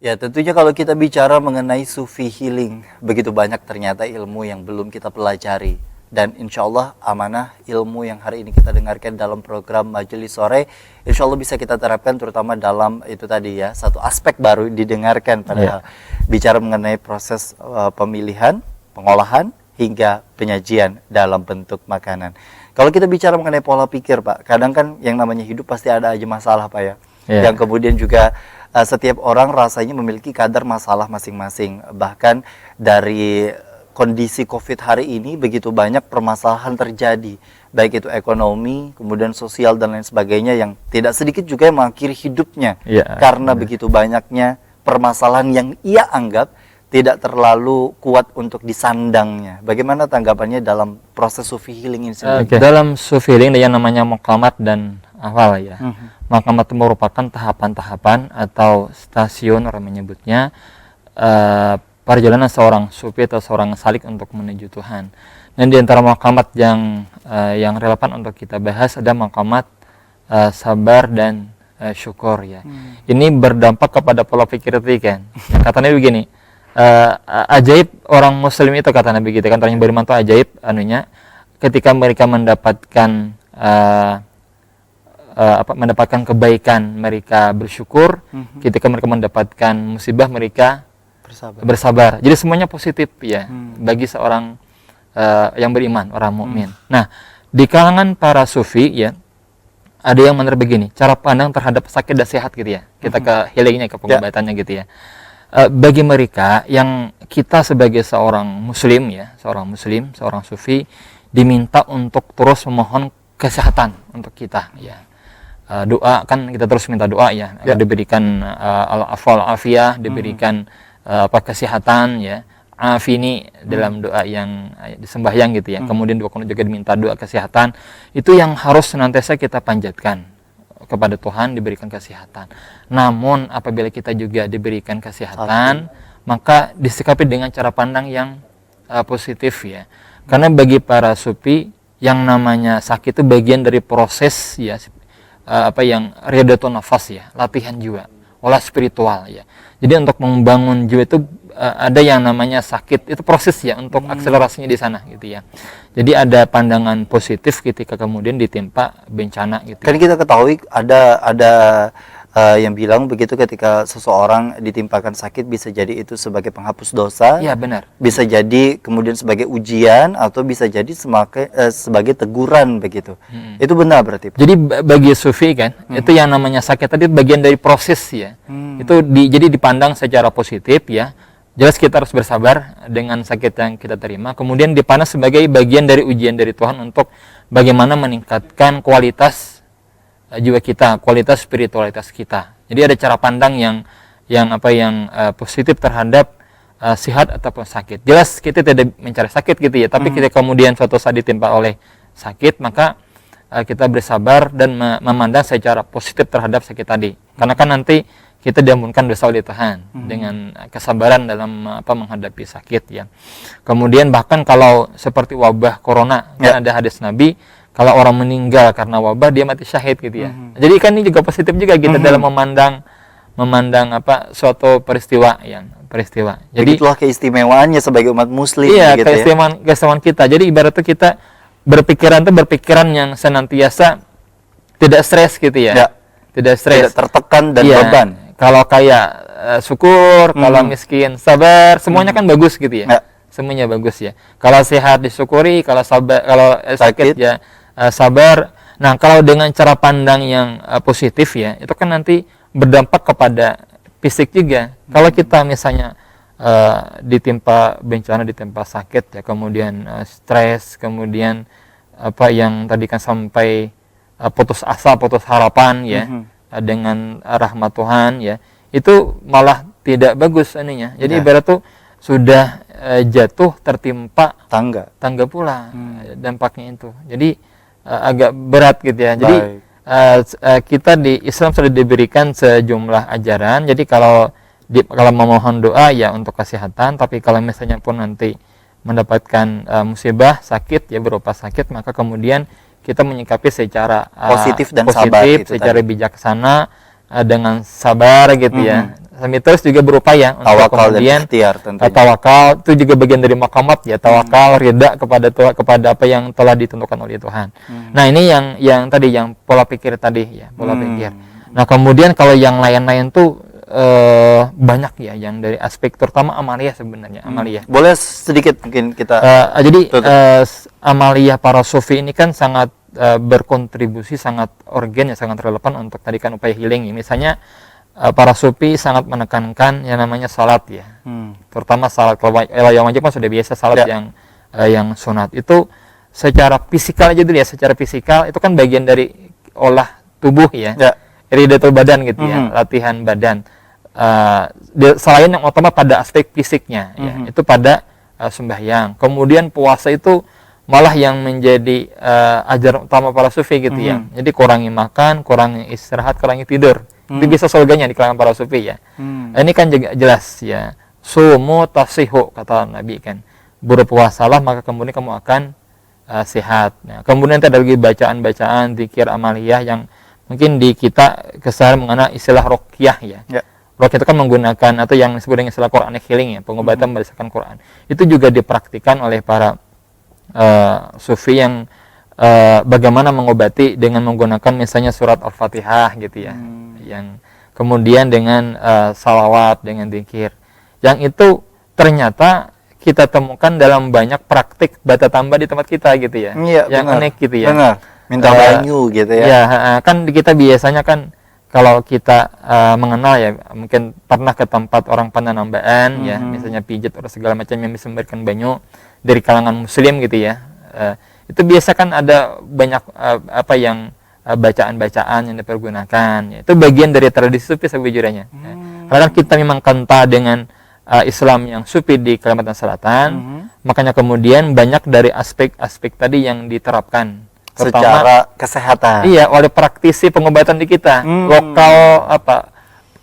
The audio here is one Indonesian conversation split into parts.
Ya, tentunya kalau kita bicara mengenai Sufi healing, begitu banyak ternyata ilmu yang belum kita pelajari. Dan insya Allah amanah ilmu yang hari ini kita dengarkan dalam program Majelis Sore, insya Allah bisa kita terapkan terutama dalam itu tadi ya, satu aspek baru didengarkan pada bicara mengenai proses pemilihan, pengolahan, hingga penyajian dalam bentuk makanan. Kalau kita bicara mengenai pola pikir Pak, kadang kan yang namanya hidup pasti ada aja masalah Pak ya. Yang kemudian juga setiap orang rasanya memiliki kadar masalah masing-masing. Bahkan dari kondisi COVID hari ini begitu banyak permasalahan terjadi, baik itu ekonomi, kemudian sosial dan lain sebagainya, yang tidak sedikit juga yang mengakhiri hidupnya karena begitu banyaknya permasalahan yang ia anggap tidak terlalu kuat untuk disandangnya. Bagaimana tanggapannya dalam proses Sufi healing ini sendiri? Dalam Sufi healing yang namanya maqamat dan awal ya. Maqamat itu merupakan tahapan-tahapan atau stasiun orang menyebutnya perjalanan seorang sufi atau seorang salik untuk menuju Tuhan. Dan di antara maqamat yang relevan untuk kita bahas ada maqamat sabar dan syukur ya. Ini berdampak kepada pola pikir tadi kan. Katanya begini, ajaib orang muslim itu kata Nabi kita kan, orang yang beriman itu ajaib anunya ketika mereka mendapatkan mendapatkan kebaikan mereka bersyukur, ketika mereka mendapatkan musibah mereka bersabar. Jadi semuanya positif ya bagi seorang yang beriman, orang mukmin. Nah, di kalangan para sufi ya ada yang benar begini, cara pandang terhadap sakit dan sehat gitu ya. Kita ke healingnya, ke pengobatannya gitu ya. Bagi mereka yang kita sebagai seorang muslim ya, seorang sufi diminta untuk terus memohon kesehatan untuk kita ya. Doa kan kita terus minta doa ya, agar diberikan al-afwal afiyah, diberikan kesehatan ya. Afini dalam doa yang disembahyang gitu ya. Kemudian juga diminta doa kesehatan. Itu yang harus senantiasa kita panjatkan kepada Tuhan, diberikan kesehatan. Namun apabila kita juga diberikan kesehatan, maka disikapi dengan cara pandang yang positif ya. Karena bagi para sufi yang namanya sakit itu bagian dari proses ya, yang riyadatul nafas ya, latihan jiwa, olah spiritual ya. Jadi untuk membangun jiwa itu ada yang namanya sakit, itu proses ya untuk akselerasinya di sana gitu ya. Jadi ada pandangan positif ketika kemudian ditimpa bencana gitu. Kan kita ketahui ada yang bilang begitu, ketika seseorang ditimpakan sakit bisa jadi itu sebagai penghapus dosa. Iya benar. Bisa jadi kemudian sebagai ujian atau bisa jadi sebagai teguran begitu. Itu benar berarti Pak? Jadi bagi sufi kan, itu yang namanya sakit tadi bagian dari proses ya. Itu jadi dipandang secara positif ya. Jelas kita harus bersabar dengan sakit yang kita terima. Kemudian dipandang sebagai bagian dari ujian dari Tuhan untuk bagaimana meningkatkan kualitas jiwa kita, kualitas spiritualitas kita. Jadi ada cara pandang yang positif terhadap sehat ataupun sakit. Jelas kita tidak mencari sakit gitu ya, tapi kita kemudian suatu saat ditimpa oleh sakit, maka kita bersabar dan memandang secara positif terhadap sakit tadi. Karena kan nanti kita diampunkan dosa oleh Tuhan dengan kesabaran dalam menghadapi sakit ya. Kemudian bahkan kalau seperti wabah corona, kan ada hadis Nabi, kalau orang meninggal karena wabah dia mati syahid gitu ya. Jadi kan ini juga positif juga kita dalam memandang suatu peristiwa. Jadi itulah keistimewaannya sebagai umat muslim. Iya, gitu keistimewaan kita. Jadi ibaratnya kita berpikiran yang senantiasa tidak stres gitu ya. Tidak stres, tidak tertekan dan beban. Kalau kaya syukur, kalau miskin sabar, semuanya kan bagus gitu ya. Semuanya bagus ya. Kalau sehat disyukuri, kalau sakit ya sabar. Nah, kalau dengan cara pandang yang positif ya, itu kan nanti berdampak kepada fisik juga. Kalau kita misalnya ditimpa bencana, ditimpa sakit ya, kemudian stres, kemudian yang tadi kan sampai putus asa, putus harapan ya, dengan rahmat Tuhan ya, itu malah tidak bagus ininya. Jadi ibarat tuh sudah jatuh tertimpa tangga pula dampaknya itu. Jadi agak berat gitu ya. Jadi kita di Islam sudah diberikan sejumlah ajaran. Jadi kalau memohon doa ya untuk kesehatan, tapi kalau misalnya pun nanti mendapatkan musibah, sakit ya, berupa sakit, maka kemudian kita menyikapi secara positif dan sabar gitu secara bijaksana, dengan sabar gitu ya. terus juga berupaya untuk Tawakal dan kemudian ikhtiar tentunya. tawakal itu juga bagian dari maqamat ya, tawakal, ridha kepada kepada apa yang telah ditentukan oleh Tuhan. Nah, ini yang tadi yang pola pikir tadi ya, pola pikir. Nah, kemudian kalau yang lain-lain tuh banyak ya, yang dari aspek terutama amaliyah sebenarnya, amaliyah. Boleh sedikit mungkin kita Jadi amaliyah para sufi ini kan sangat berkontribusi, sangat organ ya, sangat relevan untuk tadi kan upaya healing ya. Misalnya para sufi sangat menekankan yang namanya salat ya, terutama salat. Kalau yang wajib kan sudah biasa, salat yang sunat itu secara fisikal aja dulu ya, secara fisikal itu kan bagian dari olah tubuh ya, iridatul badan gitu ya, latihan badan. Selain yang utama pada aspek fisiknya ya, itu pada sembahyang. Kemudian puasa itu malah yang menjadi ajaran utama para sufi gitu ya. Jadi kurangi makan, kurangi istirahat, kurangi tidur. Itu bisa surganya di kalangan para sufi ya. Ini kan juga jelas ya. Sumu tasihu kata Nabi kan. Berpuasalah maka kemudian kamu akan sehat. Nah, kemudian ada lagi bacaan-bacaan zikir amaliyah yang mungkin di kita keseharian mengenal istilah ruqyah ya. Ruqyah itu kan menggunakan atau yang disebut dengan istilah Quranic healing ya, pengobatan berdasarkan Quran. Itu juga dipraktikkan oleh para sufi yang bagaimana mengobati dengan menggunakan misalnya surat Al-Fatihah gitu ya, yang kemudian dengan salawat, dengan zikir, yang itu ternyata kita temukan dalam banyak praktik bata tambah di tempat kita gitu ya, yang unik gitu ya. Benar. Minta banyu gitu ya. Ya, kan kita biasanya kan kalau kita mengenal ya, mungkin pernah ke tempat orang penambaan ya, misalnya pijat atau segala macam yang bisa memberikan banyu dari kalangan muslim gitu ya. Itu biasa kan ada banyak apa yang bacaan-bacaan yang dipergunakan ya. Itu bagian dari tradisi sufi sejujurnya. Karena kita memang kental dengan Islam yang sufi di Kalimantan Selatan, makanya kemudian banyak dari aspek-aspek tadi yang diterapkan secara kesehatan. Iya, oleh praktisi pengobatan di kita, lokal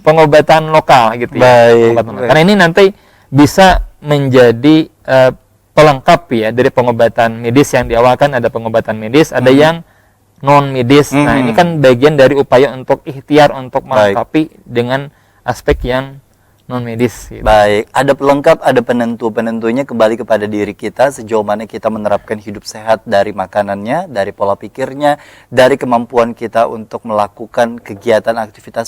pengobatan lokal gitu ya. Baik. Karena ini nanti bisa menjadi pelengkap ya dari pengobatan medis. Yang di awal kan ada pengobatan medis, ada yang non medis. Nah, ini kan bagian dari upaya untuk ikhtiar untuk melengkapi dengan aspek yang non medis gitu. Baik, ada pelengkap, ada penentunya kembali kepada diri kita sejauh mana kita menerapkan hidup sehat dari makanannya, dari pola pikirnya, dari kemampuan kita untuk melakukan kegiatan aktivitas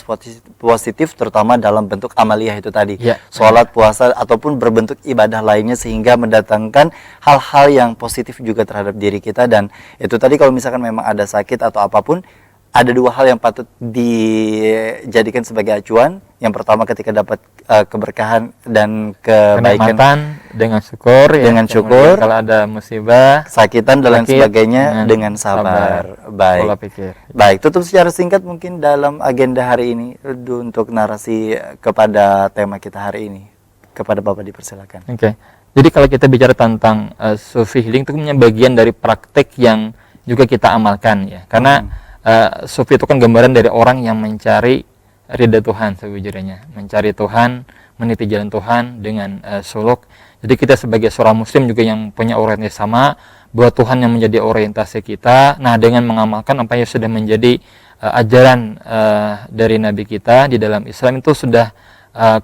positif terutama dalam bentuk amaliyah itu tadi. Sholat, puasa ataupun berbentuk ibadah lainnya sehingga mendatangkan hal-hal yang positif juga terhadap diri kita. Dan itu tadi kalau misalkan memang ada sakit atau apapun, ada dua hal yang patut dijadikan sebagai acuan. Yang pertama ketika dapat keberkahan dan kebaikan dengan syukur ya. Dengan syukur. Kalau ada musibah, sakitan dan lain sebagainya dengan sabar. Baik. Pola pikir. Baik, tutup secara singkat mungkin dalam agenda hari ini untuk narasi kepada tema kita hari ini. Kepada Bapak dipersilakan. Oke. Jadi kalau kita bicara tentang sufi healing itu punya bagian dari praktek yang juga kita amalkan ya. Karena sufi itu kan gambaran dari orang yang mencari ridha Tuhan sejujurnya, mencari Tuhan, meniti jalan Tuhan dengan suluk. Jadi kita sebagai seorang muslim juga yang punya orientasi sama, bahwa Tuhan yang menjadi orientasi kita. Nah, dengan mengamalkan apa yang sudah menjadi ajaran dari Nabi kita di dalam Islam itu sudah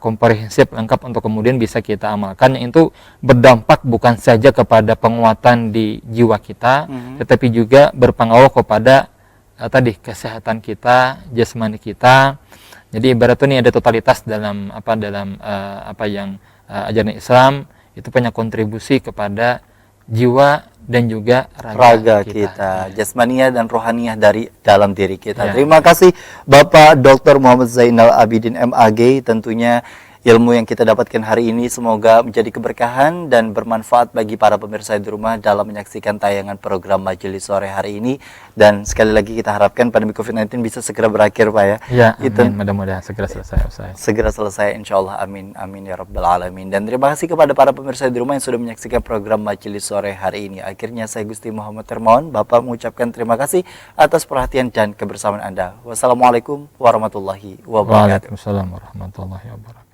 komprehensif, lengkap untuk kemudian bisa kita amalkan, yang itu berdampak bukan saja kepada penguatan di jiwa kita, tetapi juga berpengaruh kepada tadi kesehatan kita, jasmani kita. Jadi ibarat ini ada totalitas dalam apa yang ajaran Islam itu punya kontribusi kepada jiwa dan juga raga kita. Jasmaniah dan rohaniah dari dalam diri kita. Terima kasih Bapak Dr. Muhammad Zainal Abidin MAG. Tentunya ilmu yang kita dapatkan hari ini semoga menjadi keberkahan dan bermanfaat bagi para pemirsa di rumah dalam menyaksikan tayangan program Majelis Sore hari ini. Dan sekali lagi kita harapkan pandemi COVID-19 bisa segera berakhir, Pak ya. Ya, amin. Mudah-mudahan segera selesai. Segera selesai, insya Allah. Amin. Amin ya Rabbal Alamin. Dan terima kasih kepada para pemirsa di rumah yang sudah menyaksikan program Majelis Sore hari ini. Akhirnya saya Gusti Muhammad Hermawan, Bapak mengucapkan terima kasih atas perhatian dan kebersamaan Anda. Wassalamualaikum warahmatullahi wabarakatuh. Waalaikumsalam warahmatullahi wabarakatuh.